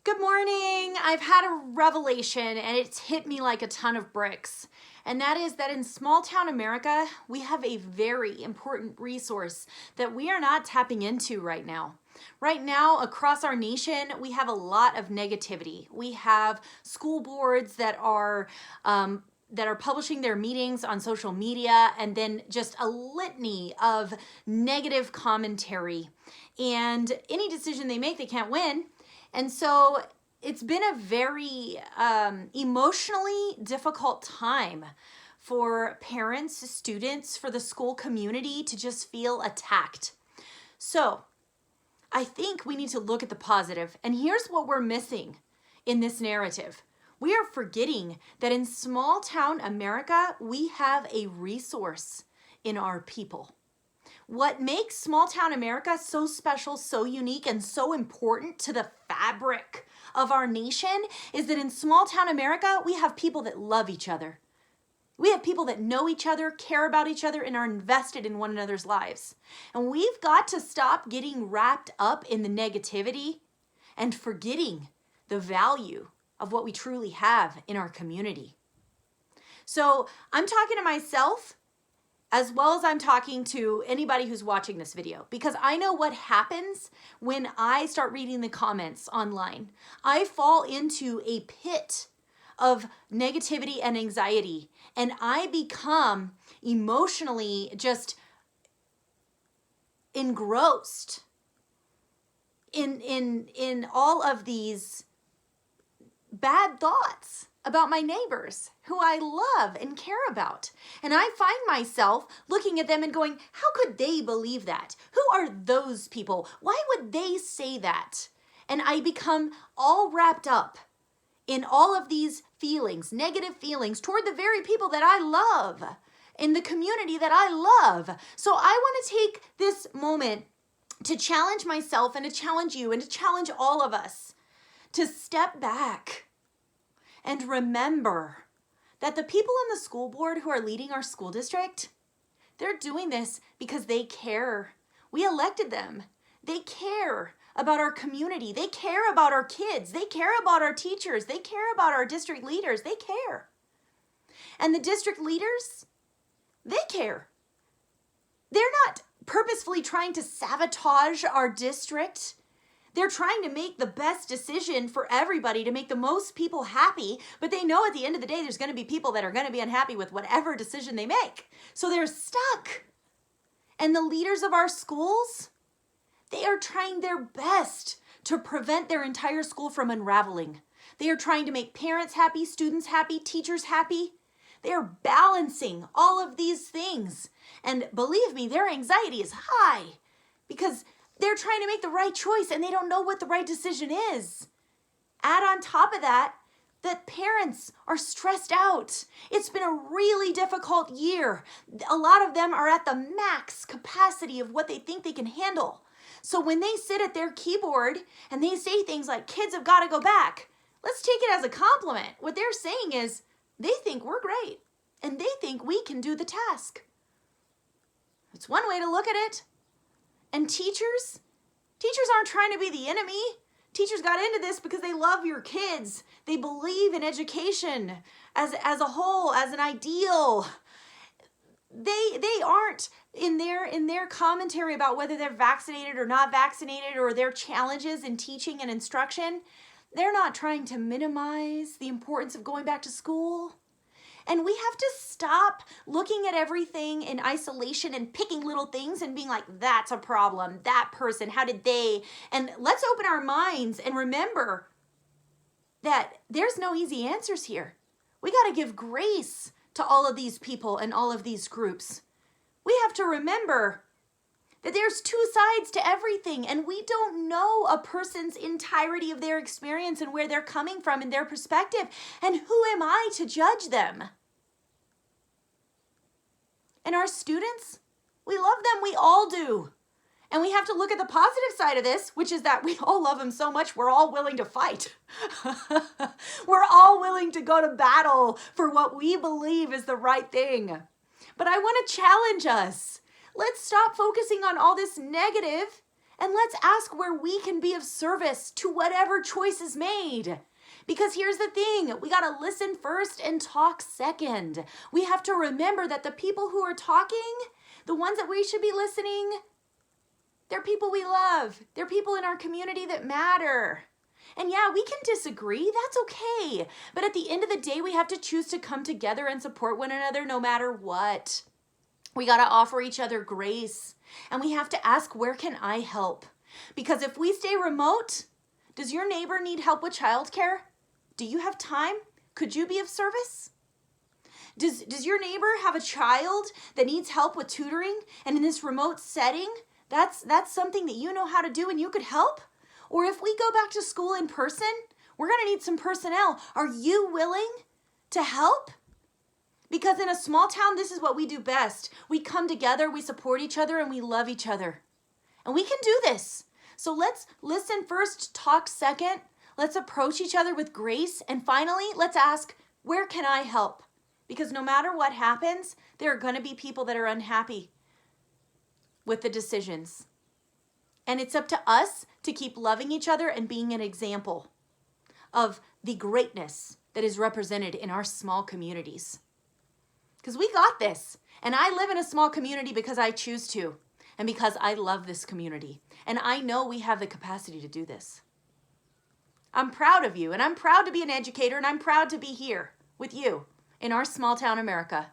Good morning. I've had a revelation and it's hit me like a ton of bricks. And that is that in small town America, we have a very important resource that we are not tapping into right now. Right now, across our nation, we have a lot of negativity. We have school boards that are publishing their meetings on social media, and then just a litany of negative commentary. And any decision they make, they can't win. And so it's been a very emotionally difficult time for parents, students, for the school community to just feel attacked. So I think we need to look at the positive. And here's what we're missing in this narrative. We are forgetting that in small town America, we have a resource in our people. What makes small town America so special, so unique, and so important to the fabric of our nation is that in small town America, we have people that love each other. We have people that know each other, care about each other, and are invested in one another's lives. And we've got to stop getting wrapped up in the negativity and forgetting the value of what we truly have in our community. So I'm talking to myself as well as I'm talking to anybody who's watching this video, because I know what happens when I start reading the comments online. I fall into a pit of negativity and anxiety, and I become emotionally just engrossed in all of these bad thoughts about my neighbors who I love and care about. And I find myself looking at them and going, how could they believe that? Who are those people? Why would they say that? And I become all wrapped up in all of these feelings, negative feelings toward the very people that I love, in the community that I love. So I want to take this moment to challenge myself and to challenge you and to challenge all of us to step back and remember that the people on the school board who are leading our school district, they're doing this because they care. We elected them. They care about our community. They care about our kids. They care about our teachers. They care about our district leaders. They care. And the district leaders, they care. They're not purposefully trying to sabotage our district. They're trying to make the best decision for everybody to make the most people happy, but they know at the end of the day there's going to be people that are going to be unhappy with whatever decision they make. So they're stuck. And the leaders of our schools, they are trying their best to prevent their entire school from unraveling. They are trying to make parents happy, students happy, teachers happy. They are balancing all of these things. And believe me, their anxiety is high because they're trying to make the right choice and they don't know what the right decision is. Add on top of that parents are stressed out. It's been a really difficult year. A lot of them are at the max capacity of what they think they can handle. So when they sit at their keyboard and they say things like, kids have got to go back, let's take it as a compliment. What they're saying is they think we're great and they think we can do the task. It's one way to look at it. And teachers aren't trying to be the enemy. Teachers got into this because they love your kids. They believe in education as a whole, as an ideal. They aren't in their commentary about whether they're vaccinated or not vaccinated or their challenges in teaching and instruction. They're not trying to minimize the importance of going back to school. And we have to stop looking at everything in isolation and picking little things and being like, that's a problem, that person, how did they? And let's open our minds and remember that there's no easy answers here. We got to give grace to all of these people and all of these groups. We have to remember that there's two sides to everything, and we don't know a person's entirety of their experience and where they're coming from and their perspective. And who am I to judge them? And our students, we love them, we all do. And we have to look at the positive side of this, which is that we all love them so much, we're all willing to fight. We're all willing to go to battle for what we believe is the right thing. But I want to challenge us. Let's stop focusing on all this negative And let's ask where we can be of service to whatever choice is made. Because here's the thing, we got to listen first and talk second. We have to remember that the people who are talking, the ones that we should be listening, they're people we love. They're people in our community that matter. And yeah, we can disagree. That's okay. But at the end of the day, we have to choose to come together and support one another no matter what. We got to offer each other grace. And we have to ask, where can I help? Because if we stay remote, does your neighbor need help with childcare? Do you have time? Could you be of service? Does your neighbor have a child that needs help with tutoring? And in this remote setting, that's something that you know how to do and you could help? Or if we go back to school in person, we're going to need some personnel. Are you willing to help? Because in a small town, this is what we do best. We come together, we support each other, and we love each other. And we can do this. So let's listen first, talk second. Let's approach each other with grace. And finally, let's ask, where can I help? Because no matter what happens, there are going to be people that are unhappy with the decisions. And it's up to us to keep loving each other and being an example of the greatness that is represented in our small communities. Because we got this. And I live in a small community because I choose to. And because I love this community. And I know we have the capacity to do this. I'm proud of you. And I'm proud to be an educator. And I'm proud to be here with you in our small town America.